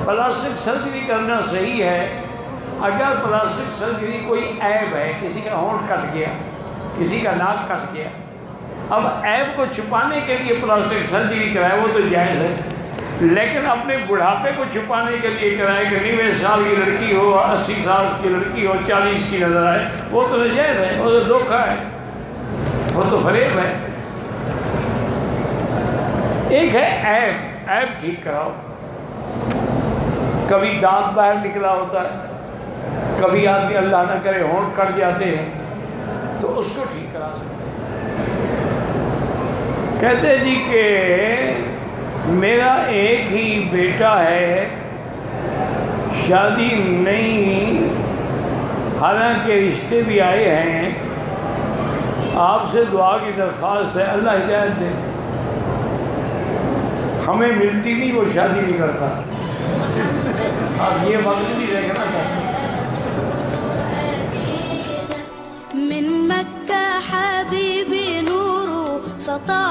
Plastic surgery کرنا صحیح ہے اگر پلاسٹک سرجری کوئی عیب ہے، کسی کا ہونٹ کٹ گیا، کسی کا ناک کٹ گیا، اب عیب کو چھپانے کے لیے پلاسٹک سرجری کرائے وہ تو جائز ہے، لیکن اپنے بڑھاپے کو چھپانے کے لیے کرائے کہ 90 سال کی لڑکی ہو، 80 سال کی لڑکی ہو، 40 کی نظر آئے، وہ تو ناجائز ہے، وہ تو دھوکہ ہے، وہ تو فریب ہے۔ ایک ہے عیب، عیب ٹھیک کراؤ، کبھی دانت باہر نکلا ہوتا ہے، کبھی آدمی اللہ نہ کرے ہونٹ کٹ جاتے ہیں، تو اس کو ٹھیک کرا سکتے۔ کہتے جی کہ میرا ایک ہی بیٹا ہے، شادی نہیں، حالانکہ رشتے بھی آئے ہیں، آپ سے دعا کی درخواست ہے، اللہ ہدایت دے۔ ہمیں ملتی نہیں، وہ شادی نہیں کرتا، آپ یہ وقت نہیں دیکھنا چاہتے۔ من مكة حبيبي نور سطع